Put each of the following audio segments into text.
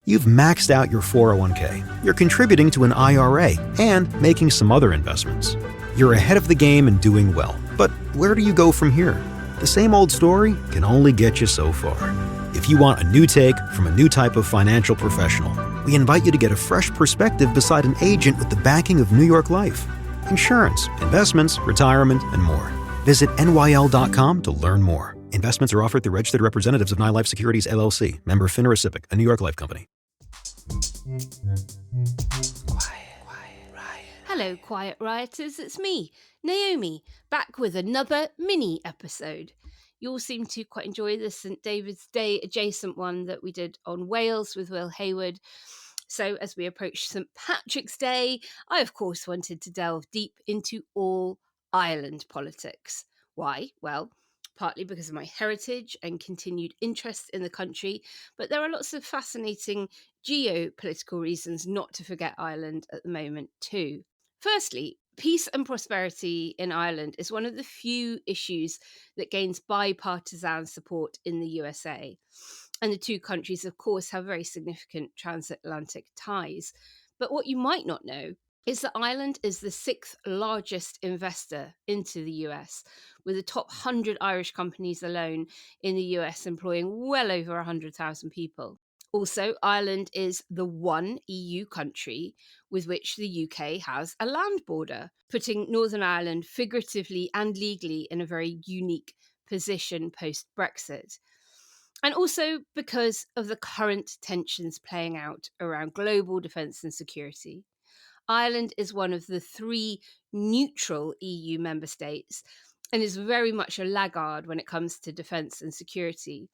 You've maxed out your 401k, you're contributing to an IRA, and making some other investments. You're ahead of the game and doing well. But where do you go from here? The same old story can only get you so far. If you want a new take from a new type of financial professional, we invite you to get a fresh perspective beside an agent with the backing of New York Life. Insurance, investments, retirement, and more. Visit nyl.com to learn more. Investments are offered through registered representatives of NyLife Securities, LLC. Member FINRA SIPC, a New York Life company. Hello, Quiet Rioters. It's me, Naomi, back with another mini episode. You all seem to quite enjoy the St. David's Day adjacent one that we did on Wales with Will Hayward. So as we approach St. Patrick's Day, I of course wanted to delve deep into all Ireland politics. Why? Well, partly because of my heritage and continued interest in the country, but there are lots of fascinating geopolitical reasons not to forget Ireland at the moment too. Firstly, peace and prosperity in Ireland is one of the few issues that gains bipartisan support in the USA. And the two countries, of course, have very significant transatlantic ties. But what you might not know is that Ireland is the sixth largest investor into the US, with the top 100 Irish companies alone in the US employing well over 100,000 people. Also, Ireland is the one EU country with which the UK has a land border, putting Northern Ireland figuratively and legally in a very unique position post-Brexit. And also because of the current tensions playing out around global defence and security. Ireland is one of the three neutral EU member states and is very much a laggard when it comes to defence and security.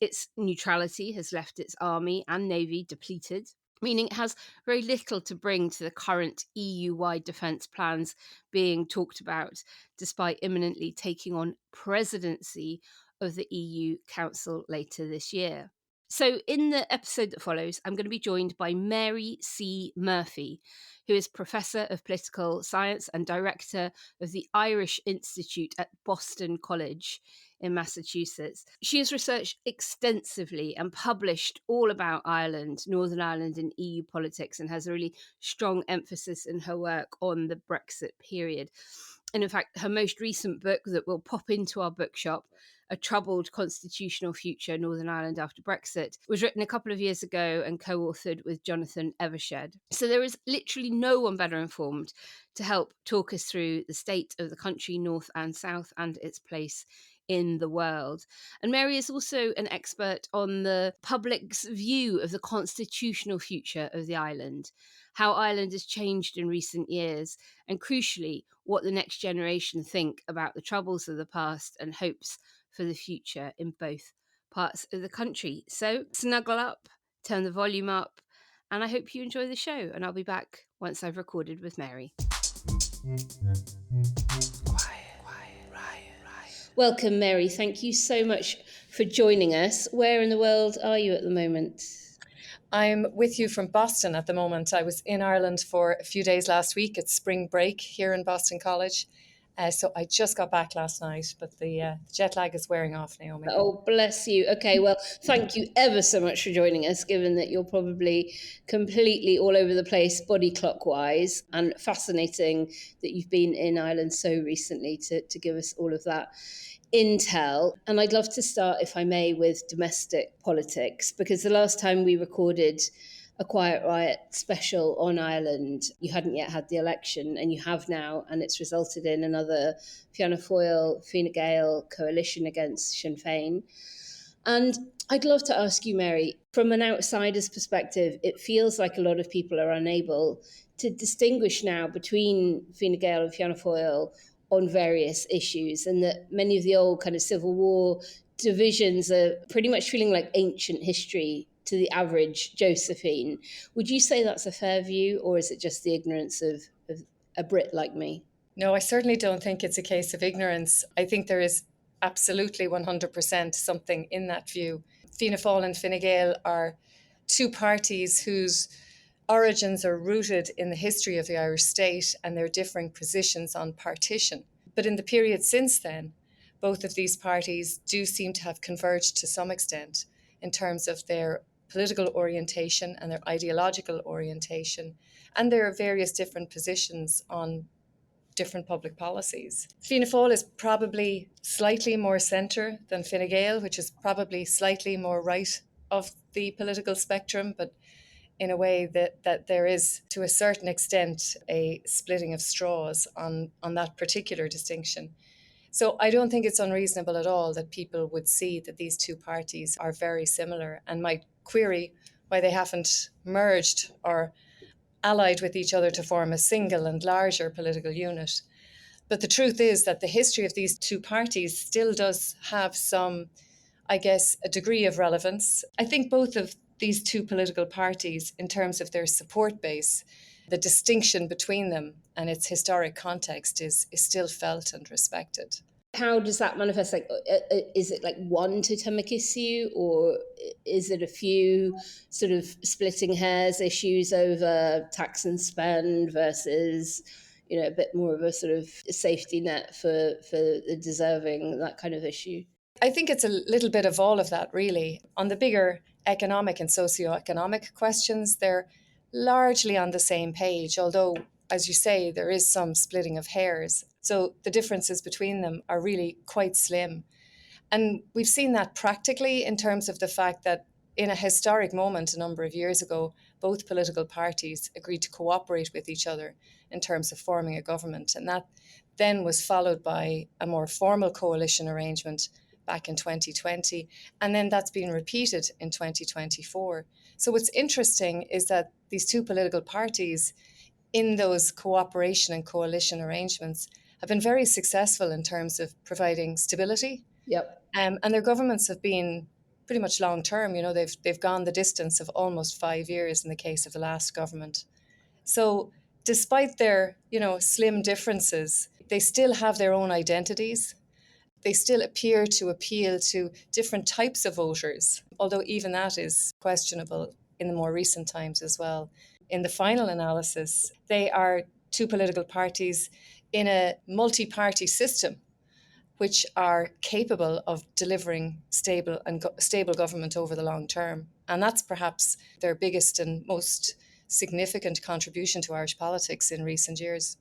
Its neutrality has left its army and navy depleted, meaning it has very little to bring to the current EU-wide defence plans being talked about, despite imminently taking on presidency of the EU Council later this year. So in the episode that follows, I'm going to be joined by Mary C. Murphy, who is Professor of Political Science and Director of the Irish Institute at Boston College in Massachusetts. She has researched extensively and published all about Ireland, Northern Ireland and EU politics, and has a really strong emphasis in her work on the Brexit period. And in fact, her most recent book that will pop into our bookshop, A Troubled Constitutional Future, Northern Ireland After Brexit, was written a couple of years ago and co-authored with Jonathan Evershed. So there is literally no one better informed to help talk us through the state of the country, north and south, and its place in the world. And Mary is also an expert on the public's view of the constitutional future of the island, how Ireland has changed in recent years, and crucially, what the next generation think about the troubles of the past and hopes for the future in both parts of the country. So snuggle up, turn the volume up, and I hope you enjoy the show. And I'll be back once I've recorded with Mary. Welcome, Mary. Thank you so much for joining us. Where in the world are you at the moment? I'm with you from Boston at the moment. I was in Ireland for a few days last week. It's spring break here in Boston College. So I just got back last night, but the jet lag is wearing off, Naomi. Oh, bless you. Okay, well, thank you ever so much for joining us, given that you're probably completely all over the place body clock-wise, and fascinating that you've been in Ireland so recently to give us all of that intel. And I'd love to start, if I may, with domestic politics, because the last time we recorded a Quiet Riot special on Ireland, you hadn't yet had the election, and you have now, and it's resulted in another Fianna Fáil, Fine Gael coalition against Sinn Féin. And I'd love to ask you, Mary, from an outsider's perspective, it feels like a lot of people are unable to distinguish now between Fine Gael and Fianna Fáil on various issues, and that many of the old kind of Civil War divisions are pretty much feeling like ancient history to the average Josephine. Would you say that's a fair view, or is it just the ignorance of a Brit like me? No, I certainly don't think it's a case of ignorance. I think there is absolutely 100% something in that view. Fianna Fáil and Fine Gael are two parties whose origins are rooted in the history of the Irish state and their differing positions on partition. But in the period since then, both of these parties do seem to have converged to some extent in terms of their political orientation and their ideological orientation and their various different positions on different public policies. Fianna Fáil is probably slightly more centre than Fine Gael, which is probably slightly more right of the political spectrum, but in a way that there is, to a certain extent, a splitting of straws on that particular distinction. So I don't think it's unreasonable at all that people would see that these two parties are very similar and might query why they haven't merged or allied with each other to form a single and larger political unit. But the truth is that the history of these two parties still does have some, I guess, a degree of relevance. I think both of these two political parties, in terms of their support base, the distinction between them and its historic context is still felt and respected. How does that manifest? Like, is it like one totemic issue, or is it a few sort of splitting hairs issues over tax and spend versus, a bit more of a sort of safety net for the deserving, that kind of issue? I think it's a little bit of all of that, really. On the bigger economic and socioeconomic questions, they're largely on the same page, although, as you say, there is some splitting of hairs. So the differences between them are really quite slim. And we've seen that practically in terms of the fact that in a historic moment a number of years ago, both political parties agreed to cooperate with each other in terms of forming a government. And that then was followed by a more formal coalition arrangement back in 2020. And then that's been repeated in 2024. So what's interesting is that these two political parties in those cooperation and coalition arrangements have been very successful in terms of providing stability. Yep. And their governments have been pretty much long term. They've gone the distance of almost 5 years in the case of the last government. So despite their, slim differences, they still have their own identities. They still appear to appeal to different types of voters, although even that is questionable in the more recent times as well. In the final analysis, they are two political parties in a multi-party system, which are capable of delivering stable government over the long term. And that's perhaps their biggest and most significant contribution to Irish politics in recent years.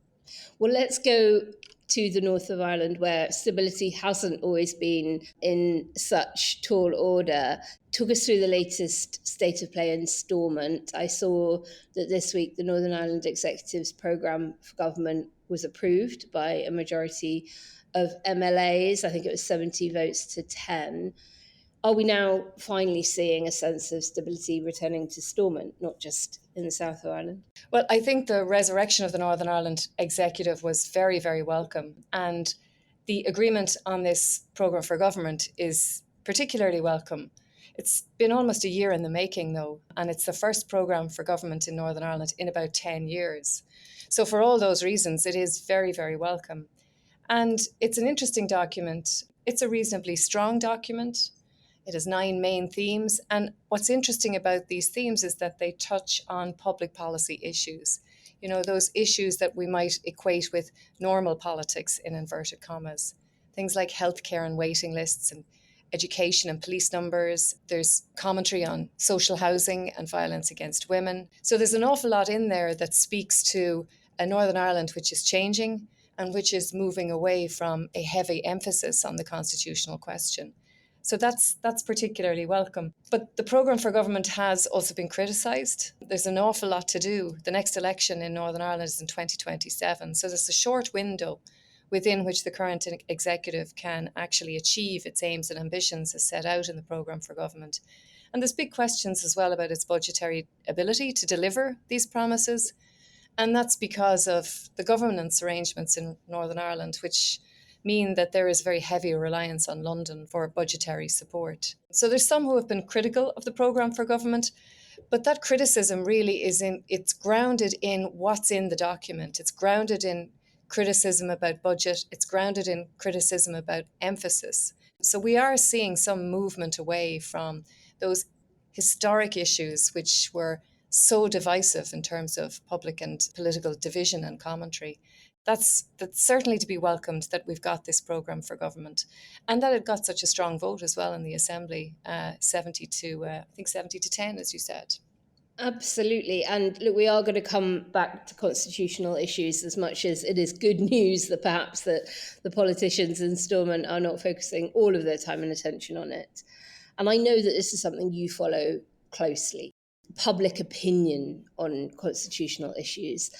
Well, let's go to the north of Ireland, where stability hasn't always been in such tall order. Talk us through the latest state of play installment. I saw that this week the Northern Ireland Executive's programme for government was approved by a majority of MLAs. I think it was 70 votes to 10. Are we now finally seeing a sense of stability returning to Stormont, not just in the south of Ireland? Well, I think the resurrection of the Northern Ireland Executive was very, very welcome. And the agreement on this programme for government is particularly welcome. It's been almost a year in the making, though, and it's the first programme for government in Northern Ireland in about 10 years. So for all those reasons, it is very, very welcome. And it's an interesting document. It's a reasonably strong document. It has 9 main themes. And what's interesting about these themes is that they touch on public policy issues. Those issues that we might equate with normal politics, in inverted commas. Things like healthcare and waiting lists and education and police numbers. There's commentary on social housing and violence against women. So there's an awful lot in there that speaks to a Northern Ireland which is changing and which is moving away from a heavy emphasis on the constitutional question. So that's particularly welcome. But the programme for government has also been criticised. There's an awful lot to do. The next election in Northern Ireland is in 2027. So there's a short window within which the current executive can actually achieve its aims and ambitions as set out in the programme for government. And there's big questions as well about its budgetary ability to deliver these promises. And that's because of the governance arrangements in Northern Ireland, which mean that there is very heavy reliance on London for budgetary support. So there's some who have been critical of the programme for government, but that criticism really it's grounded in what's in the document. It's grounded in criticism about budget. It's grounded in criticism about emphasis. So we are seeing some movement away from those historic issues which were so divisive in terms of public and political division and commentary. that's certainly to be welcomed that we've got this programme for government, and that it got such a strong vote as well in the Assembly, 70 to 10, as you said. Absolutely. And look, we are going to come back to constitutional issues as much as it is good news that perhaps that the politicians in Stormont are not focusing all of their time and attention on it. And I know that this is something you follow closely, public opinion on constitutional issues.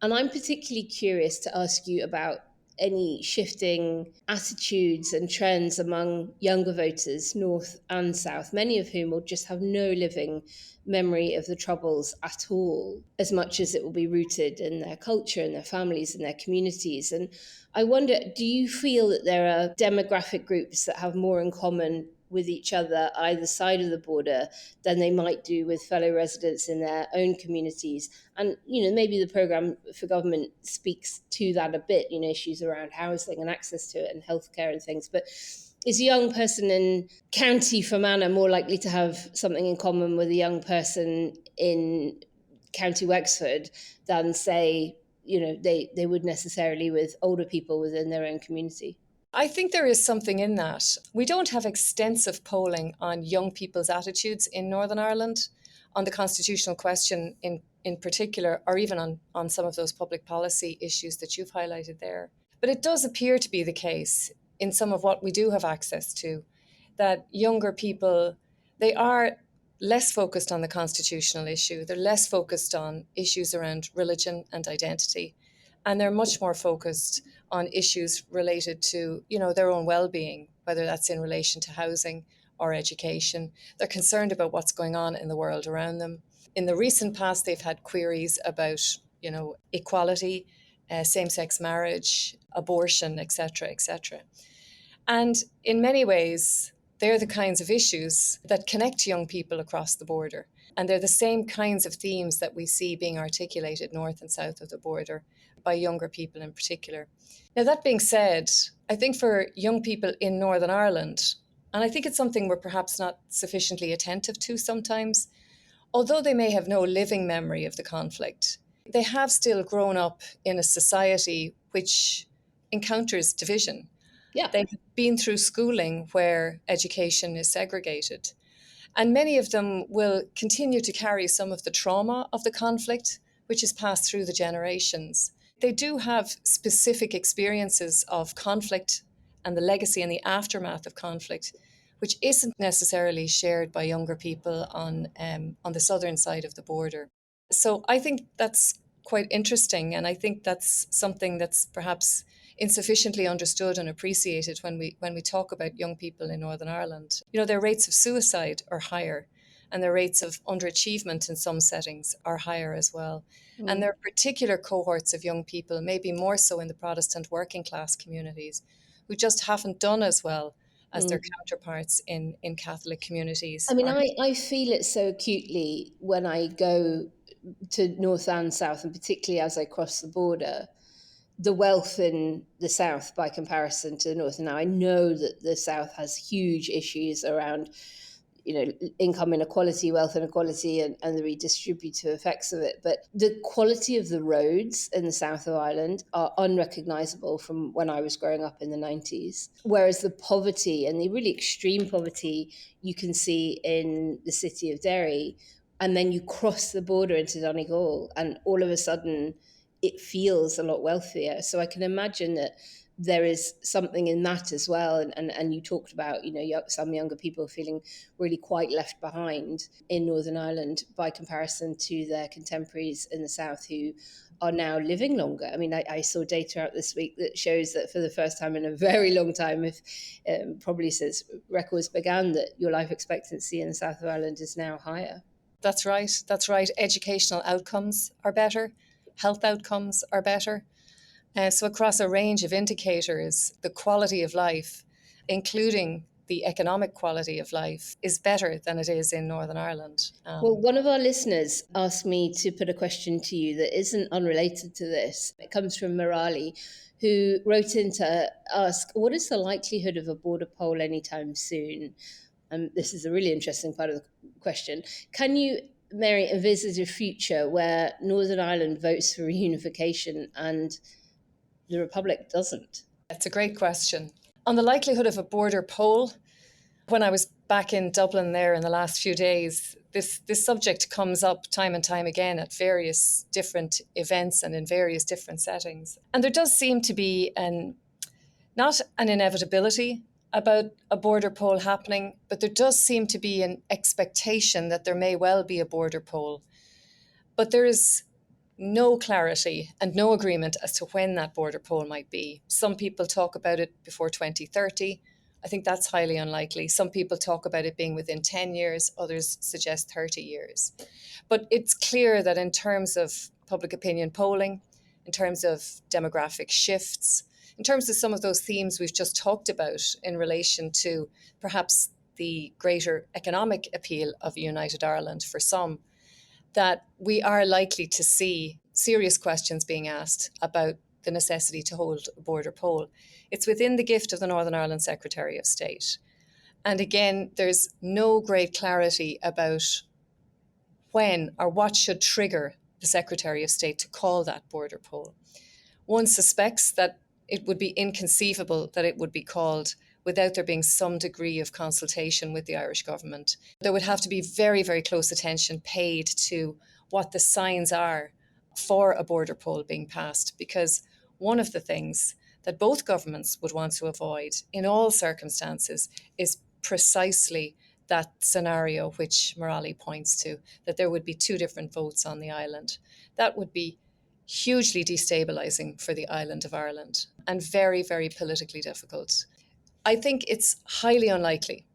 And I'm particularly curious to ask you about any shifting attitudes and trends among younger voters, North and South, many of whom will just have no living memory of the Troubles at all, as much as it will be rooted in their culture and their families and their communities. And I wonder, do you feel that there are demographic groups that have more in common with each other either side of the border than they might do with fellow residents in their own communities? And, maybe the programme for government speaks to that a bit, issues around housing and access to it and healthcare and things. But is a young person in County Fermanagh more likely to have something in common with a young person in County Wexford than, say, they would necessarily with older people within their own community? I think there is something in that. We don't have extensive polling on young people's attitudes in Northern Ireland on the constitutional question in particular, or even on some of those public policy issues that you've highlighted there. But it does appear to be the case in some of what we do have access to, that younger people, they are less focused on the constitutional issue. They're less focused on issues around religion and identity. And they're much more focused on issues related to, their own well-being, whether that's in relation to housing or education. They're concerned about what's going on in the world around them. In the recent past, they've had queries about, equality, same-sex marriage, abortion, etc., etc. And in many ways, they're the kinds of issues that connect young people across the border. And they're the same kinds of themes that we see being articulated north and south of the border by younger people in particular. Now, that being said, I think for young people in Northern Ireland, and I think it's something we're perhaps not sufficiently attentive to sometimes, although they may have no living memory of the conflict, they have still grown up in a society which encounters division. Yeah. They've been through schooling where education is segregated. And many of them will continue to carry some of the trauma of the conflict, which is passed through the generations. They do have specific experiences of conflict and the legacy and the aftermath of conflict, which isn't necessarily shared by younger people on the southern side of the border. So I think that's quite interesting, and I think that's something that's perhaps insufficiently understood and appreciated when we talk about young people in Northern Ireland. Their rates of suicide are higher, and their rates of underachievement in some settings are higher as well. And there are particular cohorts of young people, maybe more so in the Protestant working class communities, who just haven't done as well as their counterparts in Catholic communities. I mean, I feel it so acutely when I go to North and South, and particularly as I cross the border, the wealth in the South by comparison to the North. And now I know that the South has huge issues around, income inequality, wealth inequality, and the redistributive effects of it. But the quality of the roads in the south of Ireland are unrecognisable from when I was growing up in the 90s. Whereas the poverty and the really extreme poverty you can see in the city of Derry, and then you cross the border into Donegal, and all of a sudden it feels a lot wealthier. So I can imagine that there is something in that as well. And you talked about, some younger people feeling really quite left behind in Northern Ireland by comparison to their contemporaries in the South who are now living longer. I mean, I saw data out this week that shows that for the first time in a very long time, probably since records began, that your life expectancy in the South of Ireland is now higher. That's right. Educational outcomes are better. Health outcomes are better. So across a range of indicators, the quality of life, including the economic quality of life, is better than it is in Northern Ireland. Well, one of our listeners asked me to put a question to you that isn't unrelated to this. It comes from Morali, who wrote in to ask, what is the likelihood of a border poll anytime soon? This is a really interesting part of the question. Can you, Mary, envisage a future where Northern Ireland votes for reunification and the Republic doesn't? That's a great question. On the likelihood of a border poll, when I was back in Dublin there in the last few days, this subject comes up time and time again at various different events and in various different settings. And there does seem to be not an inevitability about a border poll happening, but there does seem to be an expectation that there may well be a border poll. But there is no clarity and no agreement as to when that border poll might be. Some people talk about it before 2030. I think that's highly unlikely. Some people talk about it being within 10 years, others suggest 30 years. But it's clear that in terms of public opinion polling, in terms of demographic shifts, in terms of some of those themes we've just talked about in relation to perhaps the greater economic appeal of a united Ireland for some, that we are likely to see serious questions being asked about the necessity to hold a border poll. It's within the gift of the Northern Ireland Secretary of State. And again, there's no great clarity about when or what should trigger the Secretary of State to call that border poll. One suspects that it would be inconceivable that it would be called without there being some degree of consultation with the Irish government. There would have to be very, very close attention paid to what the signs are for a border poll being passed, because one of the things that both governments would want to avoid in all circumstances is precisely that scenario which Morali points to, that there would be two different votes on the island. That would be hugely destabilising for the island of Ireland and very, very politically difficult. I think it's highly unlikely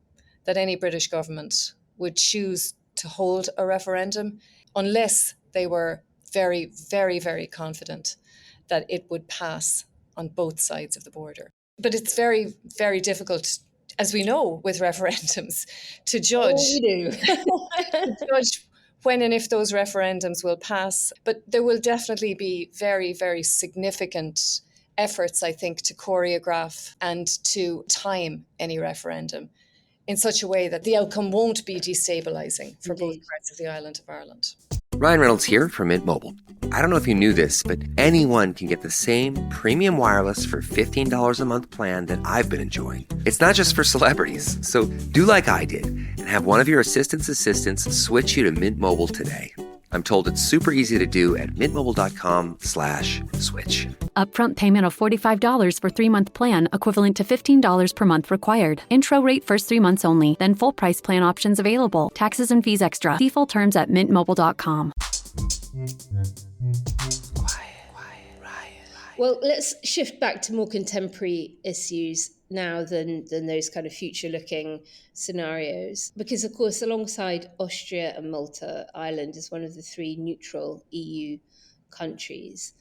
that any British government would choose to hold a referendum unless they were very, very, very confident that it would pass on both sides of the border. But it's very, very difficult, as we know, with referendums, to judge, to judge when and if those referendums will pass. But there will definitely be very, very significant efforts, I think, to choreograph and to time any referendum in such a way that the outcome won't be destabilising for both parts of the island of Ireland. Ryan Reynolds here from Mint Mobile. I don't know if you knew this, but anyone can get the same premium wireless for $15 a month plan that I've been enjoying. It's not just for celebrities. So do like I did and have one of your assistants switch you to Mint Mobile today. I'm told it's super easy to do at mintmobile.com/switch. Upfront payment of $45 for 3-month plan, equivalent to $15 per month required. Intro rate first 3 months only, then full price plan options available. Taxes and fees extra. See full terms at mintmobile.com. Well, let's shift back to more contemporary issues now than those kind of future-looking scenarios. Because, of course, alongside Austria and Malta, Ireland is one of the 3 neutral EU countries.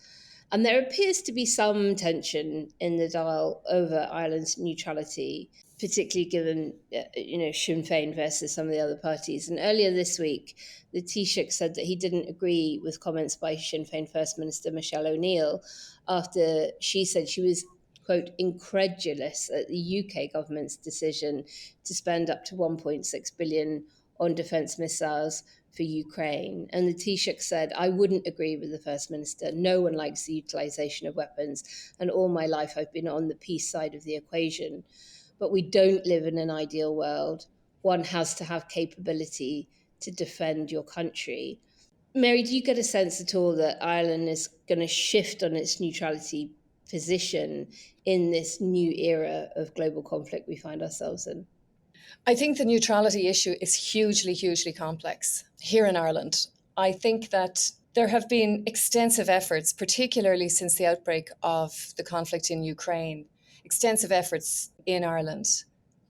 And there appears to be some tension in the dial over Ireland's neutrality, particularly given, Sinn Féin versus some of the other parties. And earlier this week, the Taoiseach said that he didn't agree with comments by Sinn Féin First Minister Michelle O'Neill after she said she was, quote, incredulous at the UK government's decision to spend up to 1.6 billion on defence missiles for Ukraine. And the Taoiseach said, I wouldn't agree with the First Minister. No one likes the utilisation of weapons. And all my life I've been on the peace side of the equation. But we don't live in an ideal world. One has to have capability to defend your country. Mary, do you get a sense at all that Ireland is going to shift on its neutrality position in this new era of global conflict we find ourselves in? I think the neutrality issue is hugely, hugely complex here in Ireland. I think that there have been extensive efforts, particularly since the outbreak of the conflict in Ukraine, extensive efforts in Ireland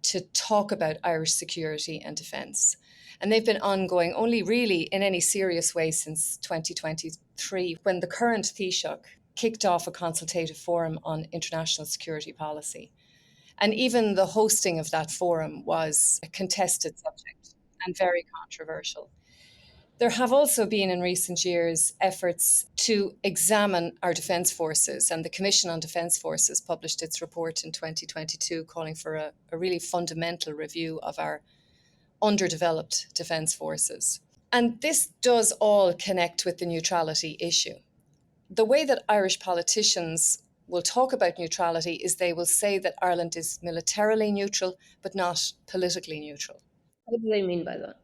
to talk about Irish security and defence. And they've been ongoing only really in any serious way since 2023, when the current Taoiseach kicked off a consultative forum on international security policy. And even the hosting of that forum was a contested subject and very controversial. There have also been in recent years efforts to examine our defence forces, and the Commission on Defence Forces published its report in 2022 calling for a really fundamental review of our underdeveloped defence forces. And this does all connect with the neutrality issue. The way that Irish politicians will talk about neutrality is they will say that Ireland is militarily neutral, but not politically neutral. What do they mean by that?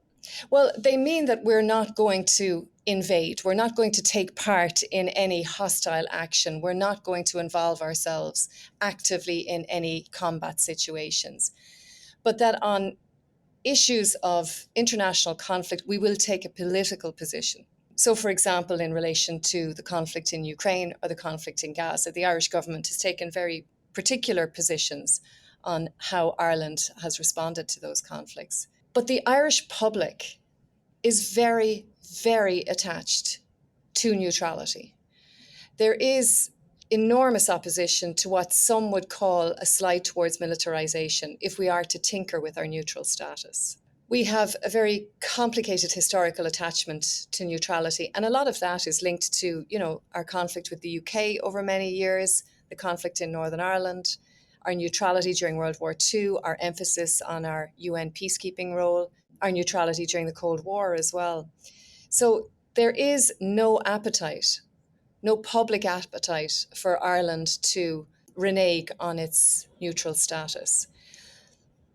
Well, they mean that we're not going to invade. We're not going to take part in any hostile action. We're not going to involve ourselves actively in any combat situations. But that on issues of international conflict, we will take a political position. So, for example, in relation to the conflict in Ukraine or the conflict in Gaza, the Irish government has taken very particular positions on how Ireland has responded to those conflicts. But the Irish public is very, very attached to neutrality. There is enormous opposition to what some would call a slide towards militarization if we are to tinker with our neutral status. We have a very complicated historical attachment to neutrality, and a lot of that is linked to, our conflict with the UK over many years, the conflict in Northern Ireland, our neutrality during World War II, our emphasis on our UN peacekeeping role, our neutrality during the Cold War as well. So there is no appetite, no public appetite for Ireland to renege on its neutral status.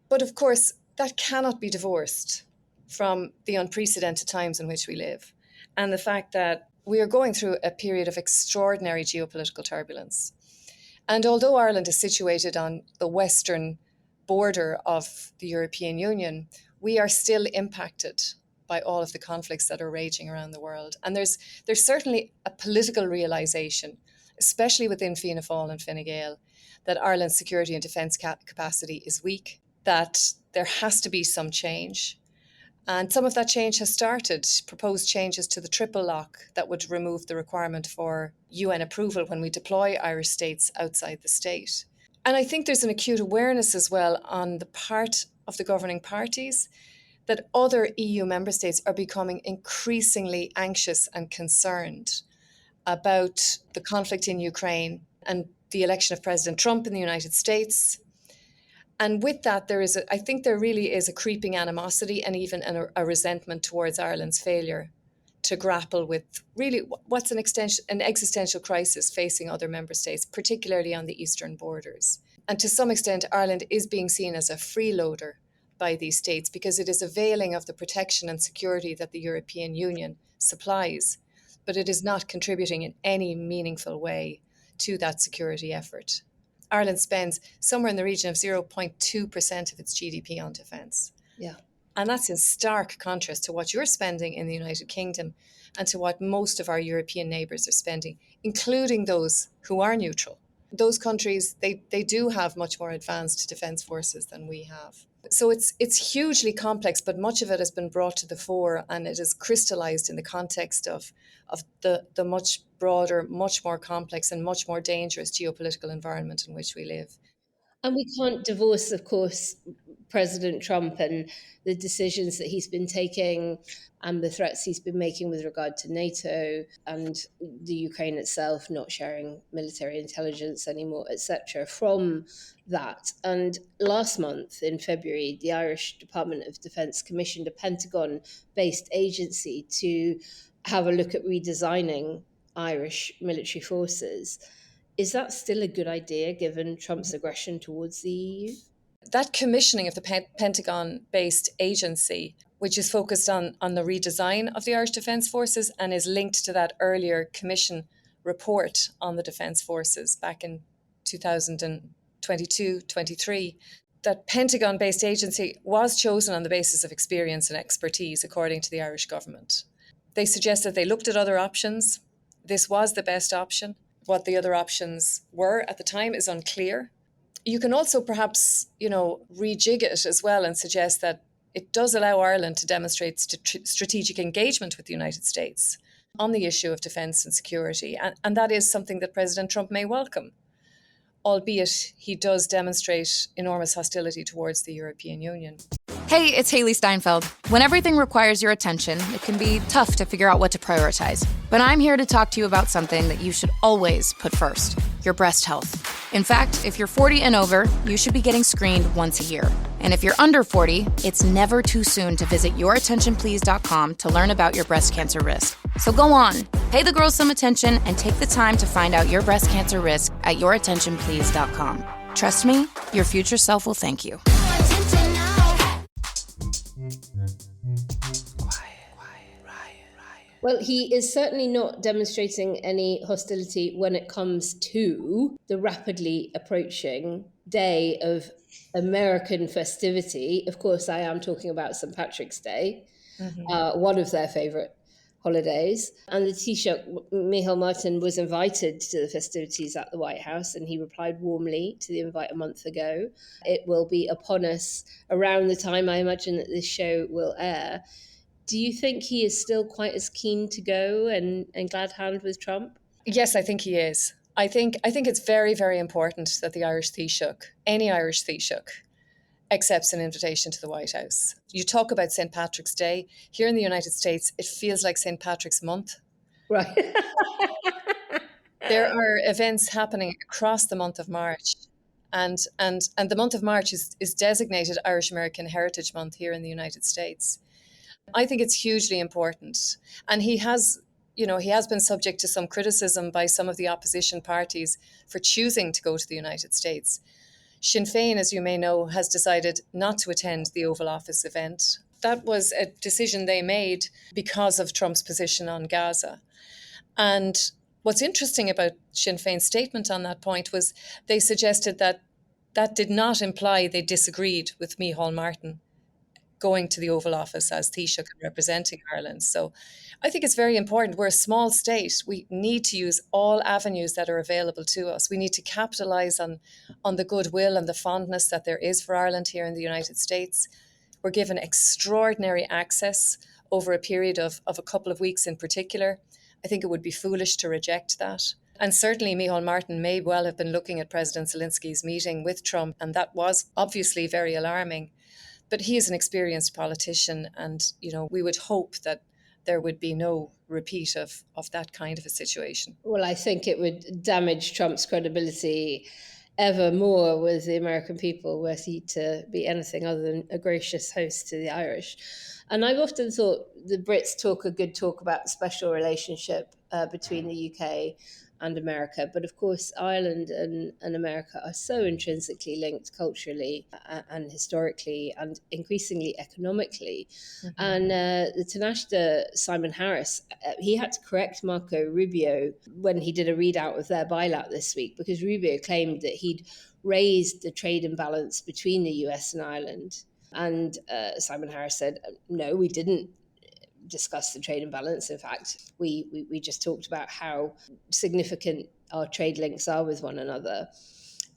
But of course, that cannot be divorced from the unprecedented times in which we live and the fact that we are going through a period of extraordinary geopolitical turbulence. And although Ireland is situated on the western border of the European Union, we are still impacted by all of the conflicts that are raging around the world. And there's certainly a political realisation, especially within Fianna Fáil and Fine Gael, that Ireland's security and defence capacity is weak, that there has to be some change. And some of that change has started, proposed changes to the triple lock that would remove the requirement for UN approval when we deploy Irish states outside the state. And I think there's an acute awareness as well on the part of the governing parties that other EU member states are becoming increasingly anxious and concerned about the conflict in Ukraine and the election of President Trump in the United States. And with that, I think there really is a creeping animosity and even a resentment towards Ireland's failure to grapple with really what's an existential crisis facing other member states, particularly on the eastern borders. And to some extent, Ireland is being seen as a freeloader by these states because it is availing of the protection and security that the European Union supplies, but it is not contributing in any meaningful way to that security effort. Ireland spends somewhere in the region of 0.2% of its GDP on defence. Yeah. And that's in stark contrast to what you're spending in the United Kingdom and to what most of our European neighbours are spending, including those who are neutral. Those countries, they do have much more advanced defence forces than we have. So it's hugely complex, but much of it has been brought to the fore and it is crystallised in the context of the much broader, much more complex and much more dangerous geopolitical environment in which we live. And we can't divorce, of course, President Trump and the decisions that he's been taking and the threats he's been making with regard to NATO and the Ukraine itself not sharing military intelligence anymore, etc., from that. And last month, in February, the Irish Department of Defence commissioned a Pentagon-based agency to have a look at redesigning Irish military forces. Is that still a good idea given Trump's aggression towards the EU? That commissioning of the Pentagon-based agency, which is focused on the redesign of the Irish Defence Forces and is linked to that earlier commission report on the Defence Forces back in 2022-23, that Pentagon-based agency was chosen on the basis of experience and expertise, according to the Irish government. They suggested they looked at other options. This was the best option. What the other options were at the time is unclear. You can also perhaps, rejig it as well and suggest that it does allow Ireland to demonstrate strategic engagement with the United States on the issue of defence and security. And that is something that President Trump may welcome, albeit he does demonstrate enormous hostility towards the European Union. Hey, it's Haley Steinfeld. When everything requires your attention, it can be tough to figure out what to prioritize. But I'm here to talk to you about something that you should always put first, your breast health. In fact, if you're 40 and over, you should be getting screened once a year. And if you're under 40, it's never too soon to visit yourattentionplease.com to learn about your breast cancer risk. So go on, pay the girls some attention and take the time to find out your breast cancer risk at yourattentionplease.com. Trust me, your future self will thank you. Well, he is certainly not demonstrating any hostility when it comes to the rapidly approaching day of American festivity. Of course, I am talking about St. Patrick's Day, one of their favourite holidays. And the Taoiseach, Micheál Martin, was invited to the festivities at the White House, and he replied warmly to the invite a month ago. It will be upon us around the time, I imagine, that this show will air. Do you think he is still quite as keen to go and glad hand with Trump? Yes, I think he is. I think it's very, very important that the Irish Taoiseach, any Irish Taoiseach, accepts an invitation to the White House. You talk about St. Patrick's Day. Here in the United States, it feels like St. Patrick's Month. Right. There are events happening across the month of March. And the month of March is designated Irish American Heritage Month here in the United States. I think it's hugely important. And he has been subject to some criticism by some of the opposition parties for choosing to go to the United States. Sinn Féin, as you may know, has decided not to attend the Oval Office event. That was a decision they made because of Trump's position on Gaza. And what's interesting about Sinn Féin's statement on that point was they suggested that that did not imply they disagreed with Micheál Martin going to the Oval Office as Taoiseach and representing Ireland. So I think it's very important. We're a small state. We need to use all avenues that are available to us. We need to capitalise on the goodwill and the fondness that there is for Ireland here in the United States. We're given extraordinary access over a period of a couple of weeks in particular. I think it would be foolish to reject that. And certainly Micheál Martin may well have been looking at President Zelensky's meeting with Trump, and that was obviously very alarming. But he is an experienced politician, and we would hope that there would be no repeat of that kind of a situation. Well, I think it would damage Trump's credibility ever more with the American people were he to be anything other than a gracious host to the Irish. And I've often thought the Brits talk a good talk about the special relationship between the UK and America. But of course, Ireland and America are so intrinsically linked culturally and historically and increasingly economically. Mm-hmm. And the Taoiseach, Simon Harris, he had to correct Marco Rubio when he did a readout of their bailout this week, because Rubio claimed that he'd raised the trade imbalance between the US and Ireland. And Simon Harris said, no, we didn't discuss the trade imbalance. In fact, we just talked about how significant our trade links are with one another.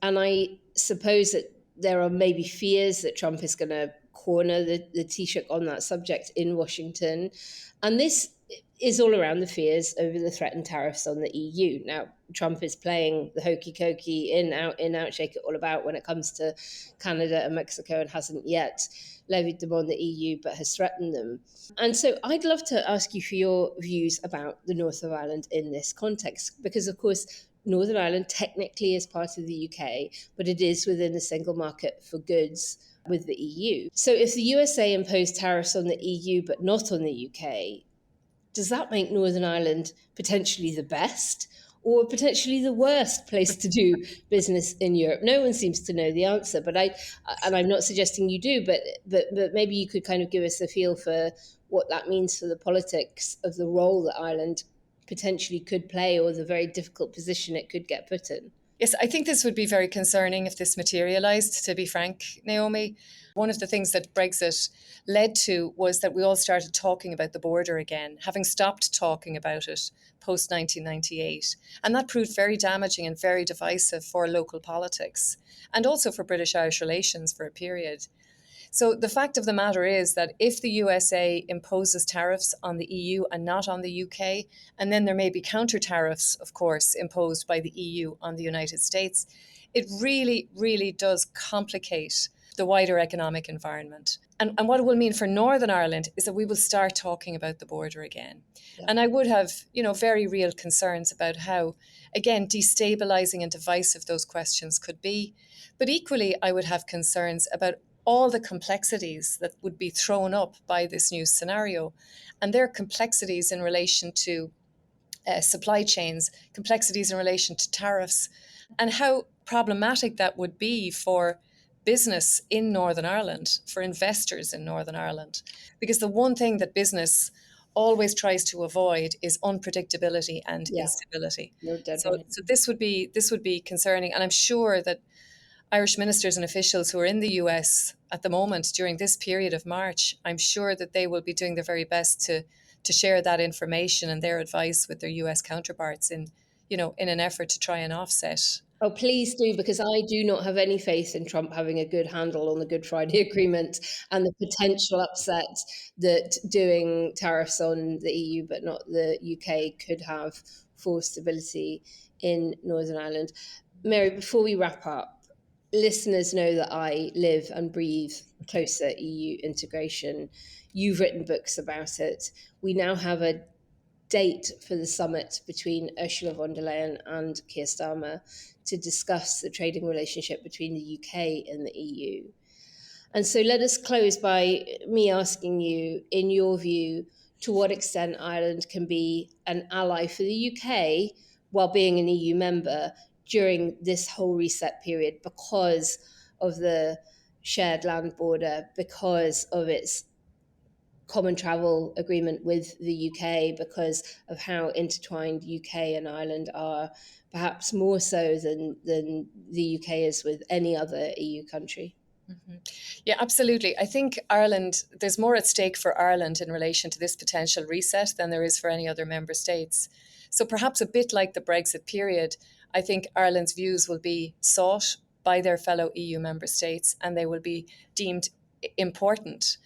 And I suppose that there are maybe fears that Trump is going to corner the Taoiseach on that subject in Washington. And this is all around the fears over the threatened tariffs on the EU. Now, Trump is playing the hokey-cokey in, out, shake it all about when it comes to Canada and Mexico, and hasn't yet levied them on the EU, but has threatened them. And so I'd love to ask you for your views about the North of Ireland in this context, because, of course, Northern Ireland technically is part of the UK, but it is within the single market for goods with the EU. So if the USA imposed tariffs on the EU but not on the UK, does that make Northern Ireland potentially the best or potentially the worst place to do business in Europe? No one seems to know the answer, but I'm not suggesting you do, but maybe you could kind of give us a feel for what that means for the politics of the role that Ireland potentially could play, or the very difficult position it could get put in. Yes, I think this would be very concerning if this materialised, to be frank, Naomi. One of the things that Brexit led to was that we all started talking about the border again, having stopped talking about it post-1998. And that proved very damaging and very divisive for local politics, and also for British-Irish relations for a period. So the fact of the matter is that if the USA imposes tariffs on the EU and not on the UK, and then there may be counter tariffs, of course, imposed by the EU on the United States, it really, really does complicate the wider economic environment. And what it will mean for Northern Ireland is that we will start talking about the border again. Yeah. And I would have, very real concerns about how, again, destabilizing and divisive those questions could be. But equally, I would have concerns about all the complexities that would be thrown up by this new scenario. And there are complexities in relation to supply chains, complexities in relation to tariffs, and how problematic that would be for business in Northern Ireland, for investors in Northern Ireland. Because the one thing that business always tries to avoid is unpredictability and instability. So this would be concerning. And I'm sure that Irish ministers and officials who are in the US at the moment during this period of March, I'm sure that they will be doing their very best to share that information and their advice with their US counterparts in an effort to try and offset. Oh, please do, because I do not have any faith in Trump having a good handle on the Good Friday Agreement and the potential upset that doing tariffs on the EU but not the UK could have for stability in Northern Ireland. Mary, before we wrap up, listeners know that I live and breathe closer EU integration. You've written books about it. We now have a date for the summit between Ursula von der Leyen and Keir Starmer to discuss the trading relationship between the UK and the EU. And so let us close by me asking you, in your view, to what extent Ireland can be an ally for the UK while being an EU member during this whole reset period because of the shared land border, because of its common travel agreement with the UK, because of how intertwined UK and Ireland are, perhaps more so than the UK is with any other EU country. Mm-hmm. Yeah, absolutely. I think Ireland, there's more at stake for Ireland in relation to this potential reset than there is for any other member states. So perhaps a bit like the Brexit period, I think Ireland's views will be sought by their fellow EU member states and they will be deemed important.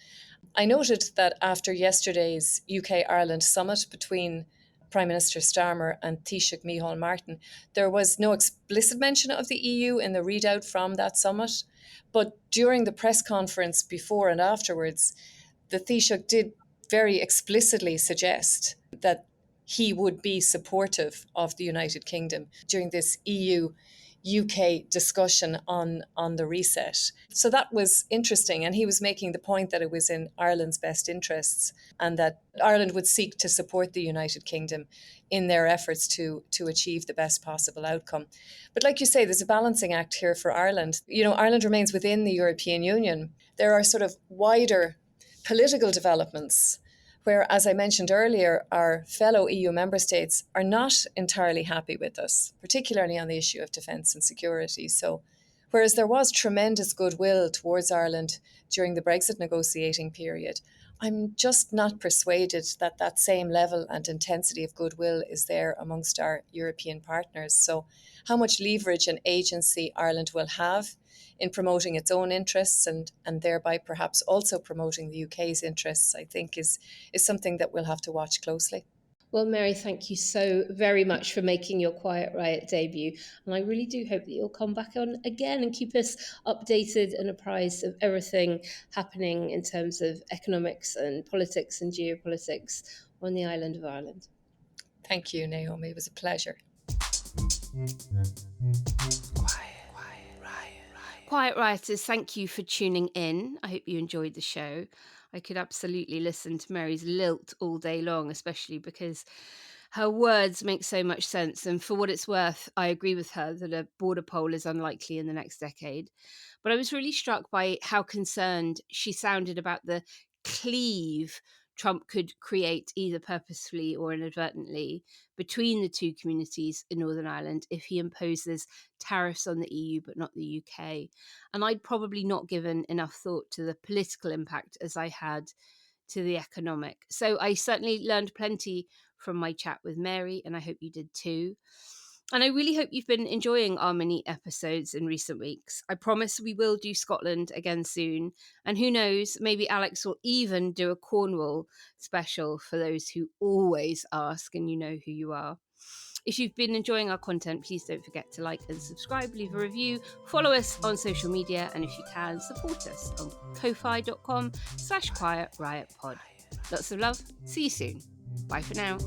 I noted that after yesterday's UK-Ireland summit between Prime Minister Starmer and Taoiseach Micheál Martin, there was no explicit mention of the EU in the readout from that summit. But during the press conference before and afterwards, the Taoiseach did very explicitly suggest that he would be supportive of the United Kingdom during this EU-UK discussion on the reset. So that was interesting. And he was making the point that it was in Ireland's best interests and that Ireland would seek to support the United Kingdom in their efforts to achieve the best possible outcome. But like you say, there's a balancing act here for Ireland. Ireland remains within the European Union. There are sort of wider political developments where, as I mentioned earlier, our fellow EU member states are not entirely happy with us, particularly on the issue of defence and security. So whereas there was tremendous goodwill towards Ireland during the Brexit negotiating period, I'm just not persuaded that that same level and intensity of goodwill is there amongst our European partners. So how much leverage and agency Ireland will have in promoting its own interests and thereby perhaps also promoting the UK's interests, I think is something that we'll have to watch closely. Well, Mary, thank you so very much for making your Quiet Riot debut. And I really do hope that you'll come back on again and keep us updated and apprised of everything happening in terms of economics and politics and geopolitics on the island of Ireland. Thank you, Naomi. It was a pleasure. Quiet Rioters, thank you for tuning in. I hope you enjoyed the show. I could absolutely listen to Mary's lilt all day long, especially because her words make so much sense. And for what it's worth, I agree with her that a border poll is unlikely in the next decade. But I was really struck by how concerned she sounded about the cleave Trump could create, either purposefully or inadvertently, between the two communities in Northern Ireland if he imposes tariffs on the EU but not the UK. And I'd probably not given enough thought to the political impact as I had to the economic. So I certainly learned plenty from my chat with Mary, and I hope you did too. And I really hope you've been enjoying our mini episodes in recent weeks. I promise we will do Scotland again soon. And who knows, maybe Alex will even do a Cornwall special for those who always ask, and you know who you are. If you've been enjoying our content, please don't forget to like and subscribe, leave a review, follow us on social media, and if you can, support us on ko-fi.com/Quiet Riot Pod. Lots of love. See you soon. Bye for now.